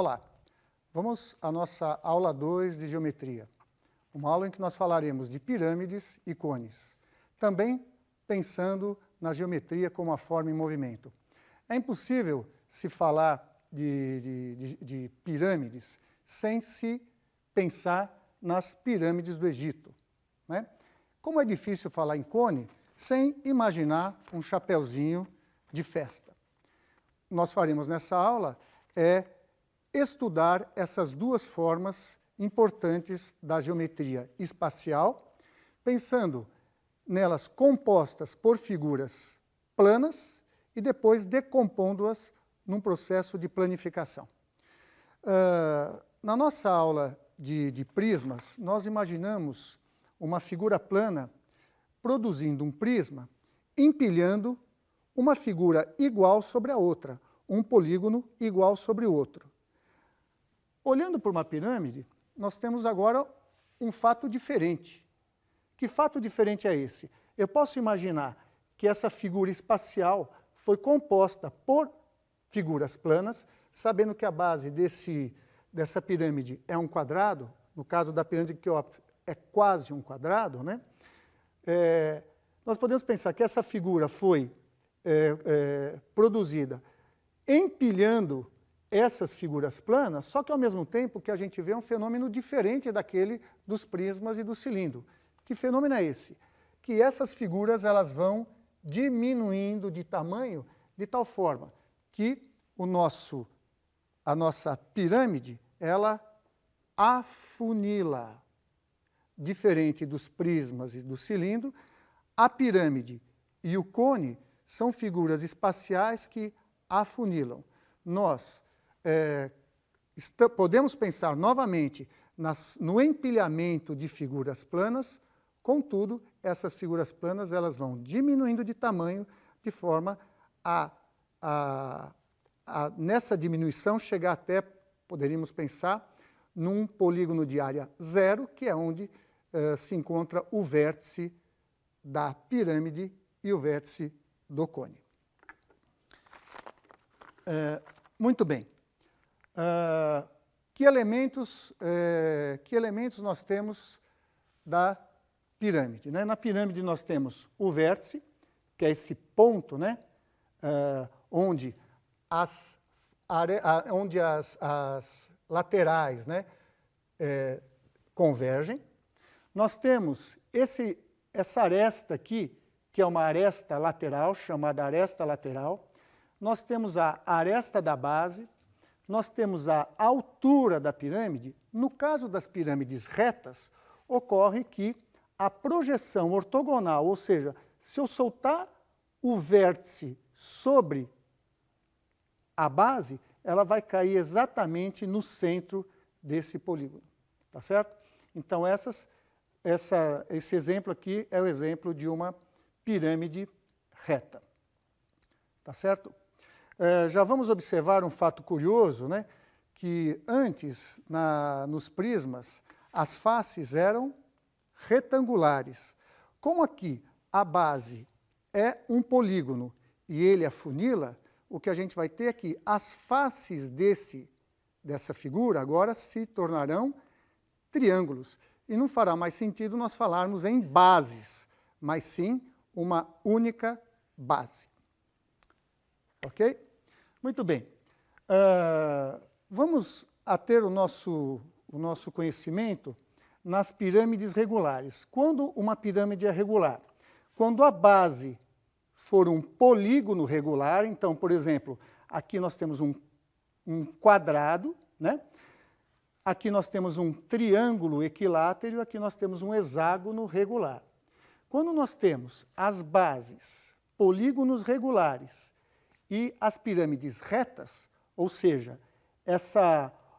Olá, vamos à nossa aula 2 de geometria, uma aula em que nós falaremos de pirâmides e cones, também pensando na geometria como a forma em movimento. É impossível se falar de pirâmides sem se pensar nas pirâmides do Egito, né? Como é difícil falar em cone sem imaginar um chapeuzinho de festa. Nós faremos nessa aula estudar essas duas formas importantes da geometria espacial, pensando nelas compostas por figuras planas e depois decompondo-as num processo de planificação. Na nossa aula de prismas, nós imaginamos uma figura plana produzindo um prisma, empilhando uma figura igual sobre a outra, um polígono igual sobre o outro. Olhando para uma pirâmide, nós temos agora um fato diferente. Que fato diferente é esse? Eu posso imaginar que essa figura espacial foi composta por figuras planas, sabendo que a base dessa pirâmide é um quadrado, no caso da pirâmide de Quéops é quase um quadrado, né? Nós podemos pensar que essa figura foi produzida empilhando essas figuras planas, só que ao mesmo tempo que a gente vê um fenômeno diferente daquele dos prismas e do cilindro. Que fenômeno é esse? Que essas figuras elas vão diminuindo de tamanho de tal forma que a nossa pirâmide ela afunila. Diferente dos prismas e do cilindro, a pirâmide e o cone são figuras espaciais que afunilam. Nós podemos pensar novamente no empilhamento de figuras planas, contudo, essas figuras planas elas vão diminuindo de tamanho, de forma nessa diminuição chegar até, poderíamos pensar, num polígono de área zero, que é onde se encontra o vértice da pirâmide e o vértice do cone. Muito bem. Que elementos nós temos da pirâmide, né? Na pirâmide nós temos o vértice, que é esse ponto, né? Onde as laterais, né? Convergem. Nós temos essa aresta aqui, que é uma aresta lateral, chamada aresta lateral. Nós temos a aresta da base, nós temos a altura da pirâmide. No caso das pirâmides retas, ocorre que a projeção ortogonal, ou seja, se eu soltar o vértice sobre a base, ela vai cair exatamente no centro desse polígono, tá certo? Então, esse exemplo aqui é o exemplo de uma pirâmide reta, tá certo? Já vamos observar um fato curioso, né? Que antes, nos prismas, as faces eram retangulares. Como aqui a base é um polígono e ele afunila, o que a gente vai ter aqui, as faces dessa figura agora se tornarão triângulos. E não fará mais sentido nós falarmos em bases, mas sim uma única base. Ok? Muito bem. Vamos ter o nosso conhecimento nas pirâmides regulares. Quando uma pirâmide é regular? Quando a base for um polígono regular, então, por exemplo, aqui nós temos um quadrado, né? Aqui nós temos um triângulo equilátero, aqui nós temos um hexágono regular. Quando nós temos as bases, polígonos regulares e as pirâmides retas, ou seja,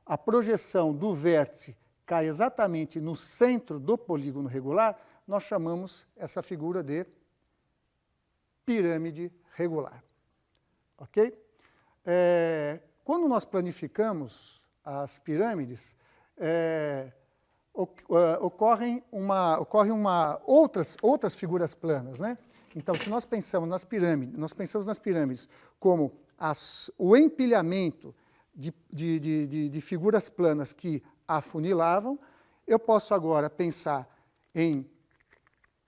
a projeção do vértice cai exatamente no centro do polígono regular, nós chamamos essa figura de pirâmide regular. Ok? Quando nós planificamos as pirâmides, ocorrem outras figuras planas, né? Então, se nós pensamos nas pirâmides como o empilhamento de figuras planas que afunilavam, eu posso agora pensar em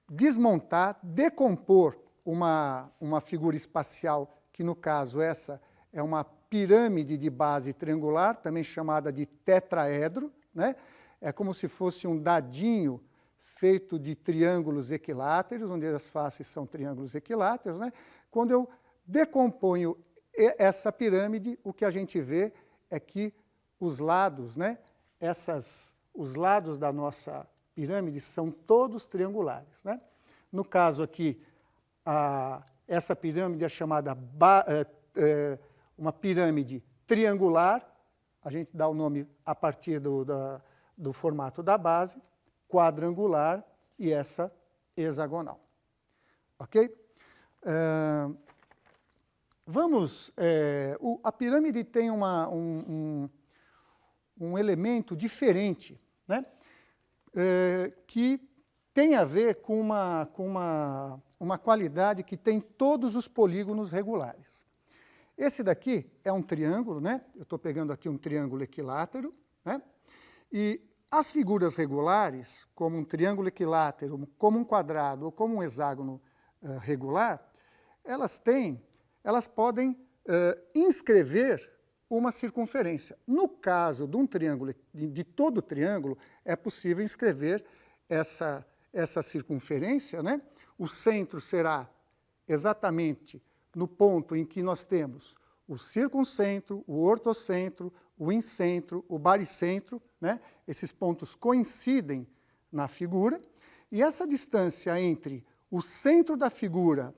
desmontar, decompor uma figura espacial, que no caso essa é uma pirâmide de base triangular, também chamada de tetraedro, né? É como se fosse um dadinho feito de triângulos equiláteros, onde as faces são triângulos equiláteros, né? Quando eu decomponho essa pirâmide, o que a gente vê é que os lados, né? Os lados da nossa pirâmide são todos triangulares, né? No caso aqui, essa pirâmide é chamada uma pirâmide triangular, a gente dá o nome a partir do formato da base, quadrangular e essa hexagonal. Ok? A pirâmide tem um elemento diferente, né? Que tem a ver com uma qualidade que tem todos os polígonos regulares. Esse daqui é um triângulo, né? Eu estou pegando aqui um triângulo equilátero, né? E as figuras regulares, como um triângulo equilátero, como um quadrado ou como um hexágono regular, elas podem inscrever uma circunferência. No caso de um triângulo, de todo triângulo, é possível inscrever essa circunferência, né? O centro será exatamente no ponto em que nós temos o circuncentro, o ortocentro, o incentro, o baricentro, né? Esses pontos coincidem na figura, e essa distância entre o centro da figura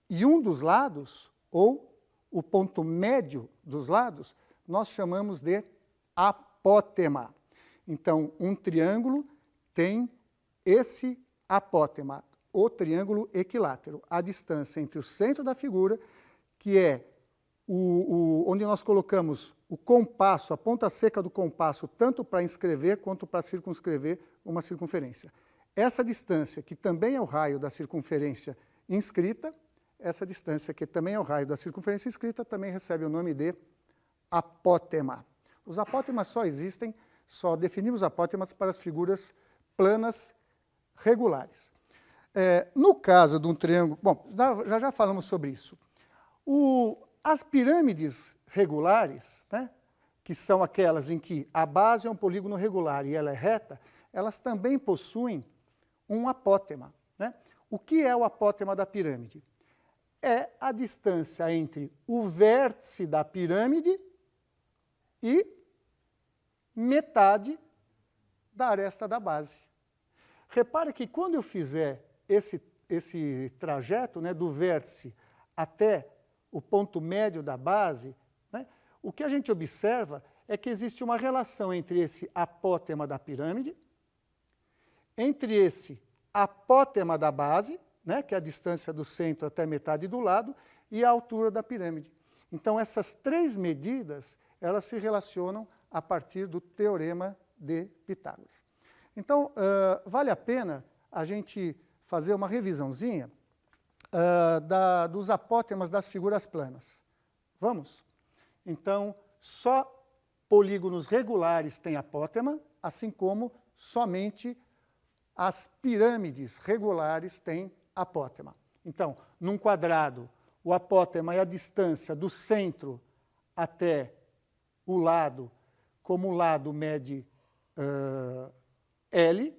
e um dos lados, ou o ponto médio dos lados, nós chamamos de apótema. Então, um triângulo tem esse apótema, o triângulo equilátero, a distância entre o centro da figura, que é onde nós colocamos o compasso, a ponta seca do compasso, tanto para inscrever quanto para circunscrever uma circunferência. Essa distância, que também é o raio da circunferência inscrita, essa distância, que também é o raio da circunferência inscrita, também recebe o nome de apótema. Os apótemas só definimos apótemas para as figuras planas regulares. No caso de um triângulo, bom, já falamos sobre isso. As pirâmides regulares, né, que são aquelas em que a base é um polígono regular e ela é reta, elas também possuem um apótema, né? O que é o apótema da pirâmide? É a distância entre o vértice da pirâmide e metade da aresta da base. Repare que quando eu fizer esse trajeto, né, do vértice até o ponto médio da base, né, o que a gente observa é que existe uma relação entre esse apótema da pirâmide, entre esse apótema da base, né, que é a distância do centro até metade do lado, e a altura da pirâmide. Então, essas três medidas, elas se relacionam a partir do Teorema de Pitágoras. Então, vale a pena a gente fazer uma revisãozinha dos apótemas das figuras planas. Vamos? Então, só polígonos regulares têm apótema, assim como somente as pirâmides regulares têm apótema. Então, num quadrado, o apótema é a distância do centro até o lado, como o lado mede L,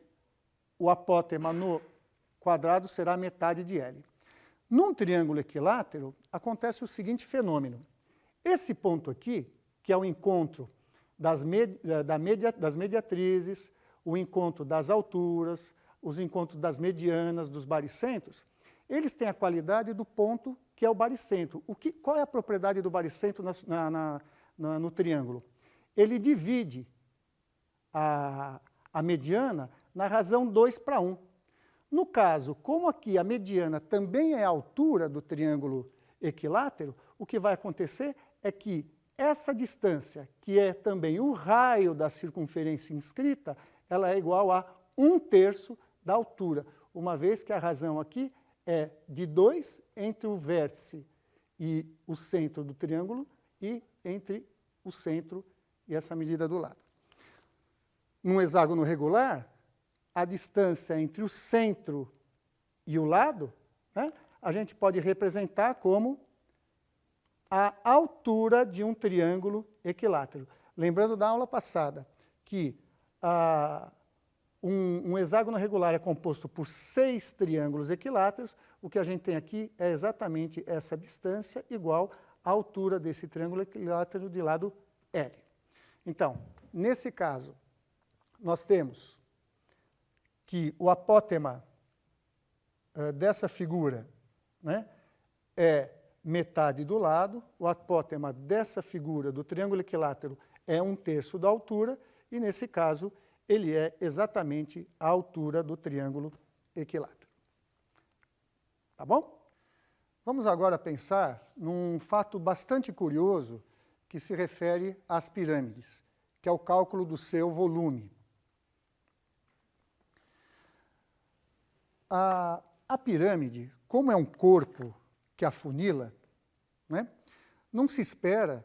o apótema no quadrado será metade de L. Num triângulo equilátero, acontece o seguinte fenômeno. Esse ponto aqui, que é o encontro das mediatrizes, o encontro das alturas, os encontros das medianas, dos baricentros, eles têm a qualidade do ponto que é o baricentro. Qual é a propriedade do baricentro no triângulo? Ele divide a mediana na razão 2/1. No caso, como aqui a mediana também é a altura do triângulo equilátero, o que vai acontecer é que essa distância, que é também o raio da circunferência inscrita, ela é igual a 1/3 da altura, uma vez que a razão aqui é de 2 entre o vértice e o centro do triângulo e entre o centro e essa medida do lado. Num hexágono regular, a distância entre o centro e o lado, né, a gente pode representar como a altura de um triângulo equilátero. Lembrando da aula passada que um hexágono regular é composto por 6 triângulos equiláteros, o que a gente tem aqui é exatamente essa distância igual à altura desse triângulo equilátero de lado L. Então, nesse caso, nós temos que o apótema dessa figura, né, é metade do lado, o apótema dessa figura do triângulo equilátero é 1/3 da altura, e nesse caso ele é exatamente a altura do triângulo equilátero. Tá bom? Vamos agora pensar num fato bastante curioso que se refere às pirâmides, que é o cálculo do seu volume. A pirâmide, como é um corpo que afunila, né, não se espera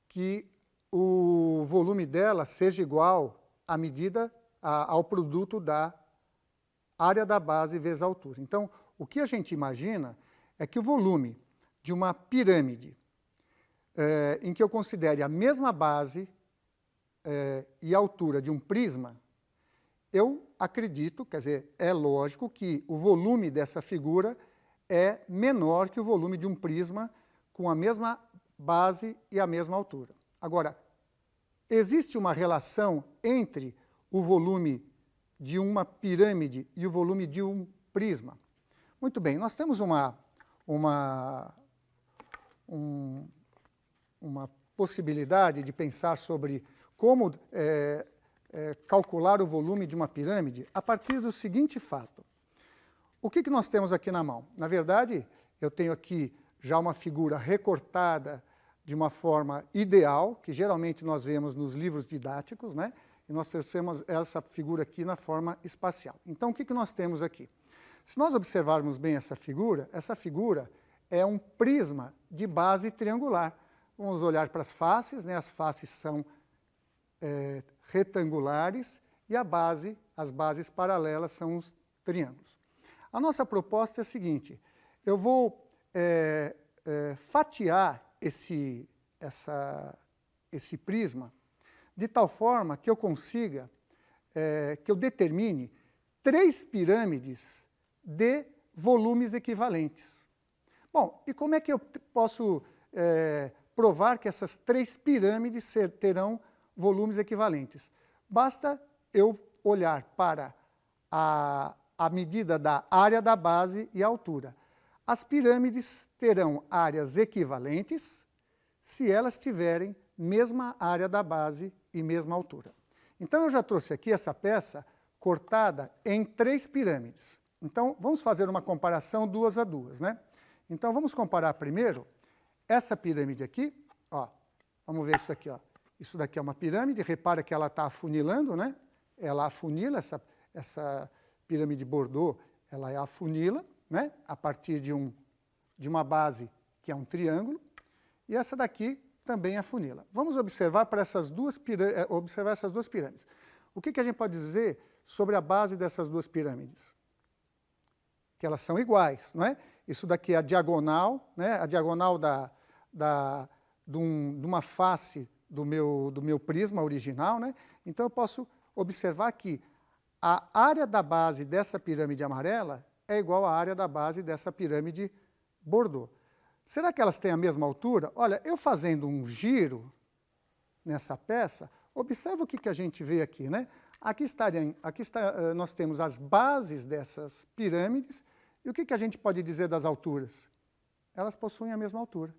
que o volume dela seja igual à medida, ao produto da área da base vezes a altura. Então, o que a gente imagina é que o volume de uma pirâmide, em que eu considere a mesma base e altura de um prisma, eu acredito, quer dizer, é lógico que o volume dessa figura é menor que o volume de um prisma com a mesma base e a mesma altura. Agora, existe uma relação entre o volume de uma pirâmide e o volume de um prisma? Muito bem, nós temos uma possibilidade de pensar sobre como calcular o volume de uma pirâmide a partir do seguinte fato. O que nós temos aqui na mão? Na verdade, eu tenho aqui já uma figura recortada de uma forma ideal, que geralmente nós vemos nos livros didáticos, né? E nós temos essa figura aqui na forma espacial. Então, o que nós temos aqui? Se nós observarmos bem essa figura é um prisma de base triangular. Vamos olhar para as faces, né? As faces são retangulares e as bases paralelas são os triângulos. A nossa proposta é a seguinte: eu vou fatiar esse prisma de tal forma que eu consiga, que eu determine 3 pirâmides de volumes equivalentes. Bom, e como é que eu posso provar que essas 3 pirâmides terão volumes equivalentes? Basta eu olhar para a medida da área da base e a altura. As pirâmides terão áreas equivalentes se elas tiverem mesma área da base e mesma altura. Então, eu já trouxe aqui essa peça cortada em 3 pirâmides. Então, vamos fazer uma comparação 2 a 2, né? Então, vamos comparar primeiro essa pirâmide aqui, ó. Vamos ver isso aqui, ó. Isso daqui é uma pirâmide, repara que ela está afunilando, né? Ela afunila, essa pirâmide Bordeaux, ela afunila, né? A partir de uma base que é um triângulo, e essa daqui também afunila. Vamos observar essas duas pirâmides. O que a gente pode dizer sobre a base dessas 2 pirâmides? Que elas são iguais, não é? Isso daqui é a diagonal, né? A diagonal de uma face do meu prisma original, né? Então, eu posso observar que a área da base dessa pirâmide amarela é igual à área da base dessa pirâmide Bordeaux. Será que elas têm a mesma altura? Olha, eu fazendo um giro nessa peça, observa o que a gente vê aqui, né? Nós temos as bases dessas pirâmides, e o que a gente pode dizer das alturas? Elas possuem a mesma altura.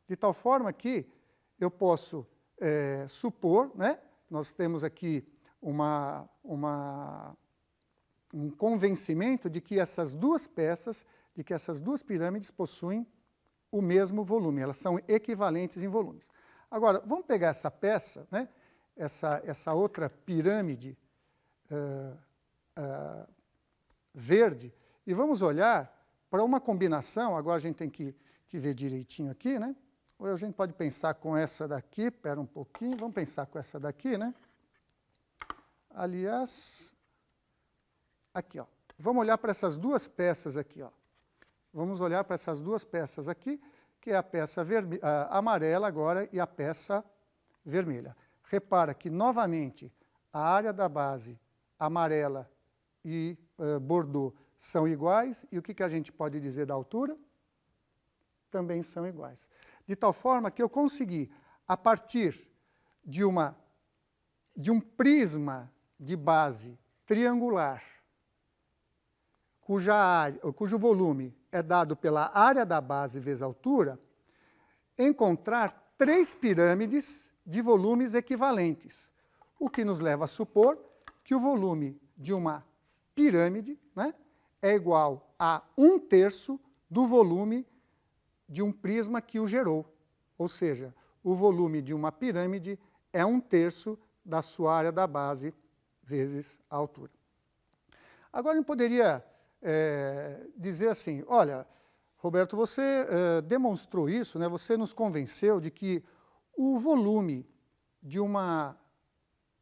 De tal forma que eu posso supor, né? Nós temos aqui um convencimento de que essas 2 peças, de que essas 2 pirâmides possuem o mesmo volume, elas são equivalentes em volumes. Agora, vamos pegar essa peça, né? Essa outra pirâmide verde, e vamos olhar para uma combinação, agora a gente tem que ver direitinho aqui, né? ou a gente pode pensar com essa daqui, espera um pouquinho, vamos pensar com essa daqui, né? Aliás, aqui, ó. Vamos olhar para essas duas peças aqui, ó. Vamos olhar para essas duas peças aqui, que é a peça amarela agora e a peça vermelha. Repara que, novamente, a área da base amarela e bordô são iguais, e o que a gente pode dizer da altura? Também são iguais. De tal forma que eu consegui, a partir de um prisma de base triangular, cujo volume é dado pela área da base vezes a altura, encontrar 3 pirâmides de volumes equivalentes, o que nos leva a supor que o volume de uma pirâmide, né, é igual a 1/3 do volume de um prisma que o gerou. Ou seja, o volume de uma pirâmide é 1/3 da sua área da base vezes a altura. Agora, a gente poderia dizer assim, olha, Roberto, você demonstrou isso, né, você nos convenceu de que o volume de uma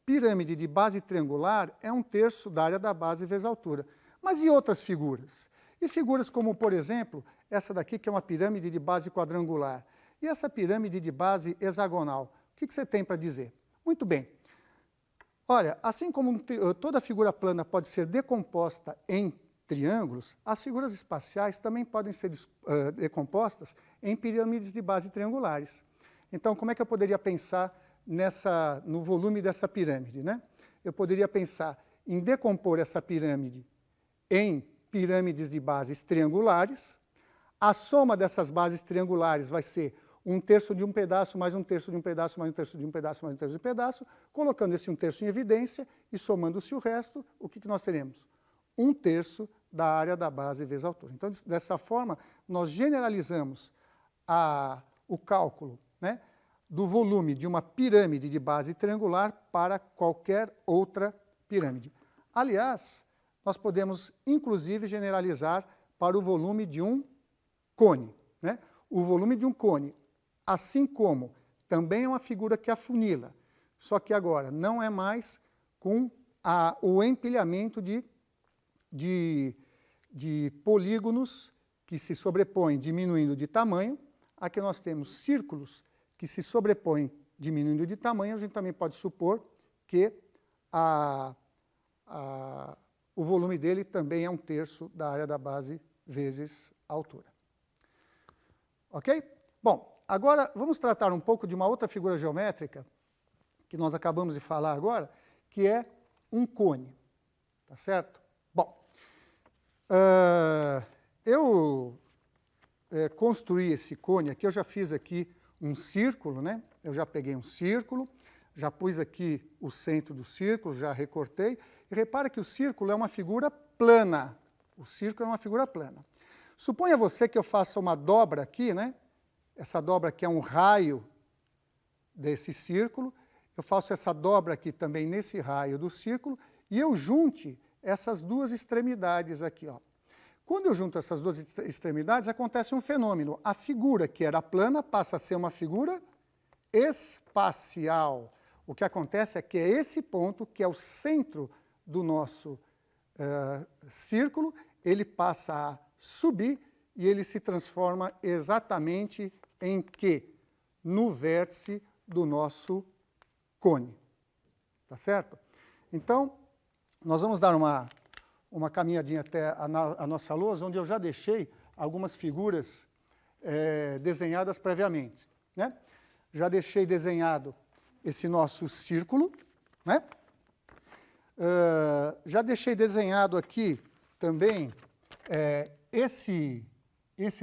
pirâmide de base triangular é 1/3 da área da base vezes a altura. Mas e outras figuras? E figuras como, por exemplo, essa daqui, que é uma pirâmide de base quadrangular. E essa pirâmide de base hexagonal. O que você tem para dizer? Muito bem. Olha, assim como toda figura plana pode ser decomposta em triângulos, as figuras espaciais também podem ser decompostas em pirâmides de base triangulares. Então, como é que eu poderia pensar no volume dessa pirâmide, né? Eu poderia pensar em decompor essa pirâmide em pirâmides de bases triangulares. A soma dessas bases triangulares vai ser 1/3 de um pedaço, mais 1/3 de um pedaço, mais 1/3 de um pedaço, mais 1/3 de um pedaço, colocando esse 1/3 em evidência e somando-se o resto, o que nós teremos? 1/3 da área da base vezes a altura. Então, dessa forma, nós generalizamos o cálculo, né, do volume de uma pirâmide de base triangular para qualquer outra pirâmide. Aliás, nós podemos, inclusive, generalizar para o volume de um cone, né? O volume de um cone, assim como também é uma figura que afunila, só que agora não é mais com o empilhamento de polígonos que se sobrepõem diminuindo de tamanho. Aqui nós temos círculos que se sobrepõem diminuindo de tamanho. A gente também pode supor que o volume dele também é 1/3 da área da base vezes a altura. Ok? Bom, agora vamos tratar um pouco de uma outra figura geométrica que nós acabamos de falar agora, que é um cone. Tá certo? Bom, eu construí esse cone aqui, eu já fiz aqui um círculo, né? Eu já peguei um círculo, já pus aqui o centro do círculo, já recortei. E repara que o círculo é uma figura plana. O círculo é uma figura plana. Suponha você que eu faça uma dobra aqui, né? Essa dobra aqui é um raio desse círculo. Eu faço essa dobra aqui também nesse raio do círculo e eu junte essas duas extremidades aqui, ó. Quando eu junto essas duas extremidades, acontece um fenômeno. A figura que era plana passa a ser uma figura espacial. O que acontece é que é esse ponto, que é o centro do nosso círculo, ele passa a subir e ele se transforma exatamente em quê? No vértice do nosso cone. Tá certo? Então, nós vamos dar uma caminhadinha até a nossa lousa, onde eu já deixei algumas figuras desenhadas previamente, né? Já deixei desenhado esse nosso círculo, né? Já deixei desenhado aqui também esse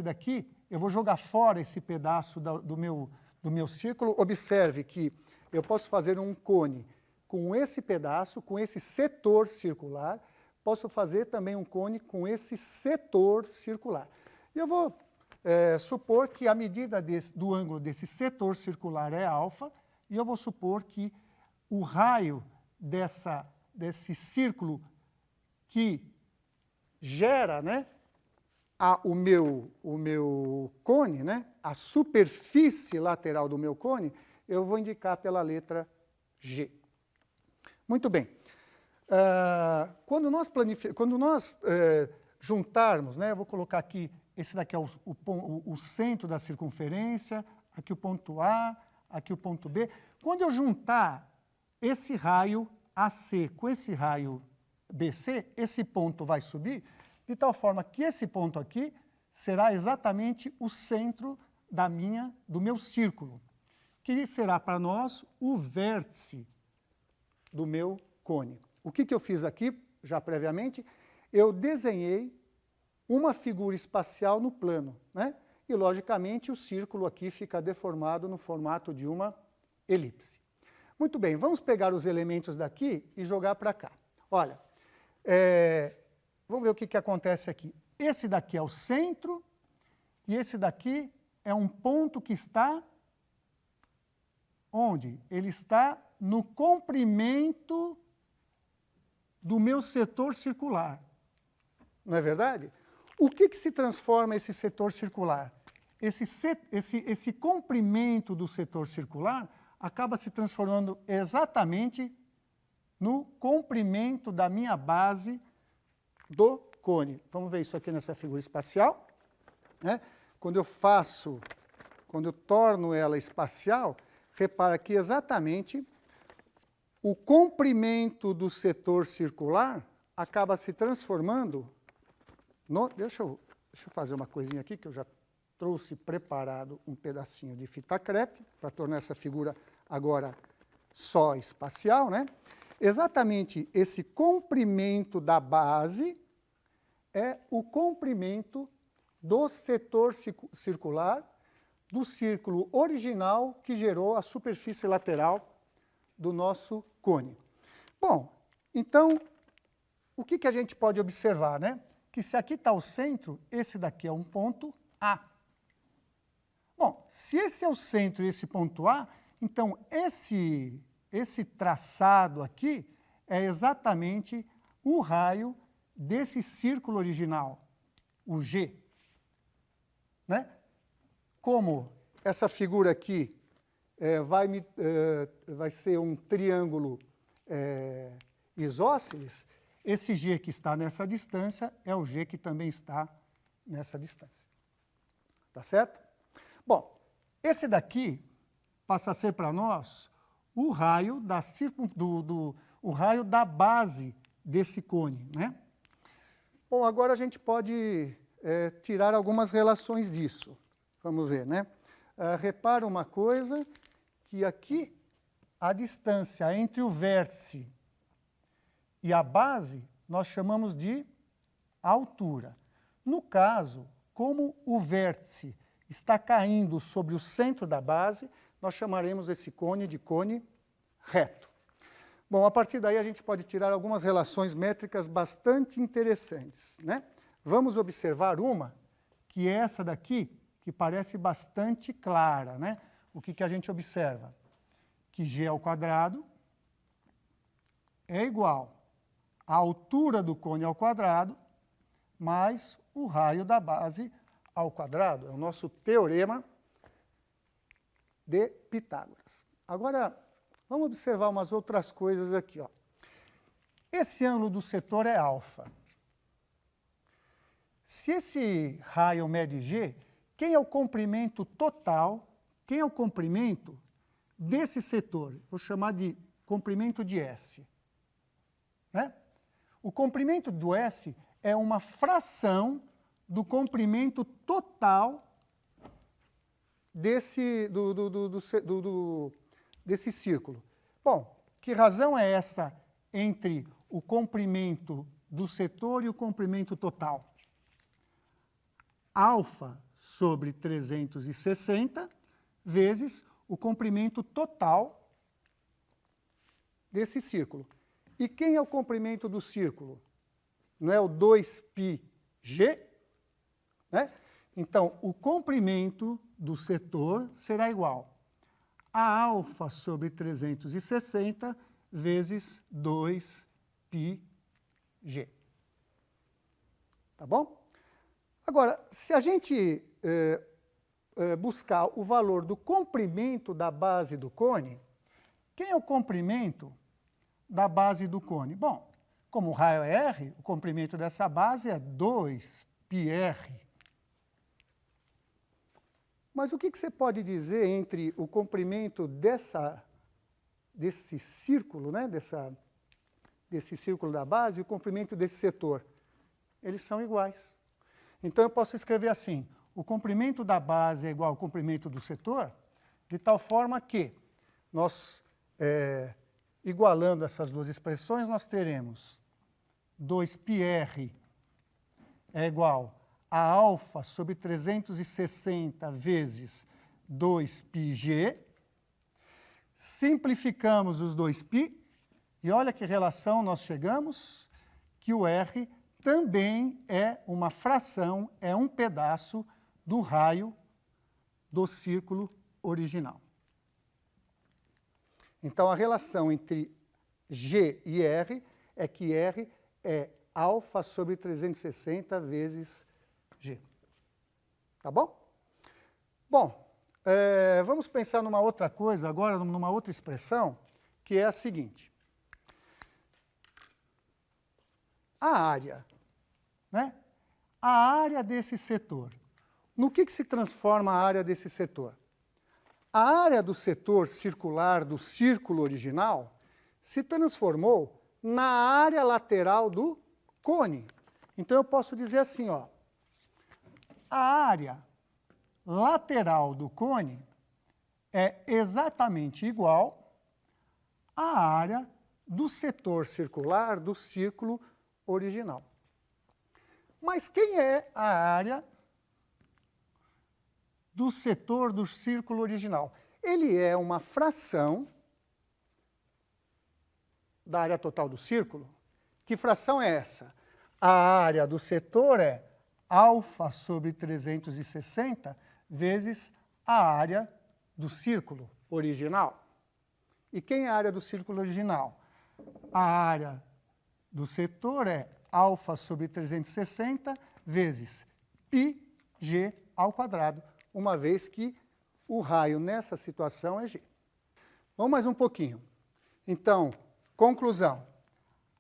daqui. Eu vou jogar fora esse pedaço do meu círculo. Observe que eu posso fazer um cone com esse pedaço, com esse setor circular. Posso fazer também um cone com esse setor circular. E eu vou supor que a medida do ângulo desse setor circular é alfa, e eu vou supor que o raio desse círculo que gera, né, o meu cone, né, a superfície lateral do meu cone, eu vou indicar pela letra G. Muito bem. Quando nós juntarmos, né, eu vou colocar aqui, esse daqui é o centro da circunferência, aqui o ponto A, aqui o ponto B. Quando eu juntar esse raio AC com esse raio BC, esse ponto vai subir, de tal forma que esse ponto aqui será exatamente o centro do meu círculo, que será para nós o vértice do meu cone. O que eu fiz aqui, já previamente? Eu desenhei uma figura espacial no plano, né? E, logicamente, o círculo aqui fica deformado no formato de uma elipse. Muito bem, vamos pegar os elementos daqui e jogar para cá. Olha, vamos ver o que acontece aqui. Esse daqui é o centro e esse daqui é um ponto que está onde? Ele está no comprimento do meu setor circular. Não é verdade? O que se transforma esse setor circular? Esse comprimento do setor circular acaba se transformando exatamente no comprimento da minha base do cone. Vamos ver isso aqui nessa figura espacial, né? Quando eu torno ela espacial, repara que exatamente o comprimento do setor circular acaba se transformando no... Deixa eu fazer uma coisinha aqui, que eu já trouxe preparado um pedacinho de fita crepe, para tornar essa figura agora só espacial, né? Exatamente esse comprimento da base é o comprimento do setor circular do círculo original que gerou a superfície lateral do nosso cone. Bom, então, o que a gente pode observar, né? Que se aqui está o centro, esse daqui é um ponto A. Bom, se esse é o centro e esse ponto A, então esse traçado aqui é exatamente o raio desse círculo original, o G. Né? Como essa figura aqui vai ser um triângulo isósceles, esse G que está nessa distância é o G que também está nessa distância. Tá certo? Bom, esse daqui passa a ser para nós o raio da base desse cone, né? Bom, agora a gente pode tirar algumas relações disso. Vamos ver, né? Repara uma coisa, que aqui a distância entre o vértice e a base nós chamamos de altura. No caso, como o vértice está caindo sobre o centro da base, nós chamaremos esse cone de cone reto. Bom, a partir daí a gente pode tirar algumas relações métricas bastante interessantes, né? Vamos observar uma, que é essa daqui, que parece bastante clara, né? O que a gente observa? Que G ao quadrado é igual à altura do cone ao quadrado mais o raio da base ao quadrado. É o nosso teorema de Pitágoras. Agora, vamos observar umas outras coisas aqui, ó. Esse ângulo do setor é alfa. Se esse raio mede G, quem é o comprimento total, quem é o comprimento desse setor? Vou chamar de comprimento de S. Né? O comprimento do S é uma fração do comprimento total desse círculo. Bom, que razão é essa entre o comprimento do setor e o comprimento total? Alfa sobre 360 vezes o comprimento total desse círculo. E quem é o comprimento do círculo? Não é o 2πg? Né? Então, o comprimento do setor será igual a alfa sobre 360 vezes 2πg. Tá bom? Agora, se a gente buscar o valor do comprimento da base do cone, quem é o comprimento da base do cone? Bom, como o raio é R, o comprimento dessa base é 2πr. Mas o que você pode dizer entre o comprimento desse círculo, né, desse círculo da base e o comprimento desse setor? Eles são iguais. Então, eu posso escrever assim: o comprimento da base é igual ao comprimento do setor, de tal forma que nós, igualando essas duas expressões, nós teremos 2πr é igual a alfa sobre 360 vezes 2πg. Simplificamos os 2π e olha que relação nós chegamos, que o R também é uma fração, é um pedaço do raio do círculo original. Então, a relação entre G e R é que R é alfa sobre 360 vezes G. Tá bom? Bom, vamos pensar numa outra coisa agora, numa outra expressão, que é a seguinte. A área, né? A área desse setor. No que se transforma a área desse setor? A área do setor circular do círculo original se transformou na área lateral do cone. Então, eu posso dizer assim, ó, a área lateral do cone é exatamente igual à área do setor circular do círculo original. Mas quem é a área do setor do círculo original? Ele é uma fração da área total do círculo. Que fração é essa? A área do setor é alfa sobre 360 vezes a área do círculo original. E quem é a área do círculo original? A área do setor é alfa sobre 360 vezes πg ao quadrado, uma vez que o raio nessa situação é G. Vamos mais um pouquinho. Então, conclusão.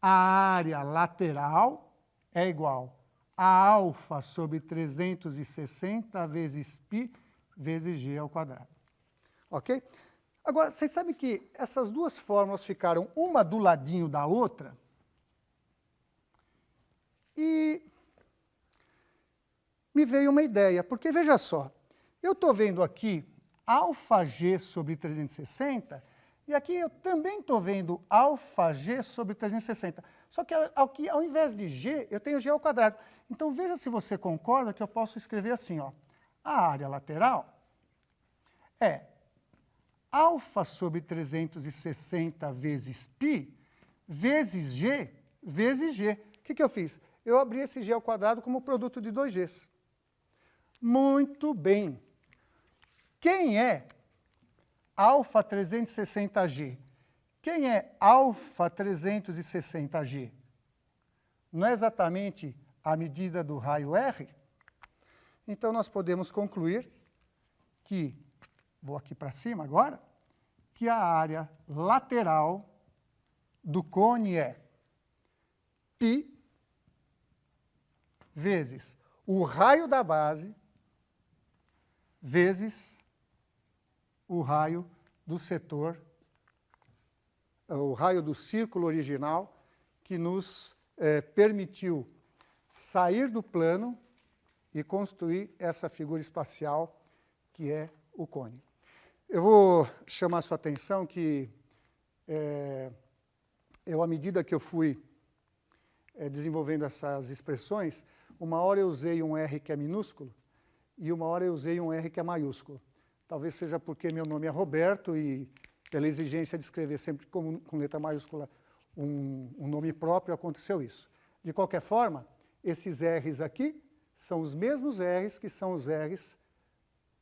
A área lateral é igual a alfa sobre 360 vezes π vezes G ao quadrado. Ok? Agora, vocês sabem que essas duas fórmulas ficaram uma do ladinho da outra? E me veio uma ideia, porque veja só, eu estou vendo aqui αg sobre 360, e aqui eu também estou vendo αg sobre 360. Só que aqui, ao invés de g, eu tenho g ao quadrado. Então, veja se você concorda que eu posso escrever assim, ó, a área lateral é alfa sobre 360 vezes π vezes g vezes g. O que eu fiz? Eu abri esse g ao quadrado como produto de dois g's. Muito bem. Quem é alfa 360g? Quem é alfa 360g? Não é exatamente a medida do raio R? Então, nós podemos concluir que, vou aqui para cima agora, que a área lateral do cone é π vezes o raio da base vezes o raio do setor, o raio do círculo original, que nos permitiu sair do plano e construir essa figura espacial que é o cone. Eu vou chamar a sua atenção que, à medida que eu fui desenvolvendo essas expressões, uma hora eu usei um R que é minúsculo e uma hora eu usei um R que é maiúsculo. Talvez seja porque meu nome é Roberto e pela exigência de escrever sempre com letra maiúscula um nome próprio, aconteceu isso. De qualquer forma, esses R's aqui são os mesmos R's que são os R's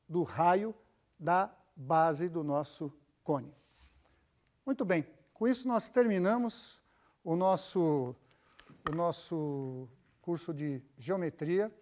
do raio da base do nosso cone. Muito bem, com isso nós terminamos o nosso curso de geometria.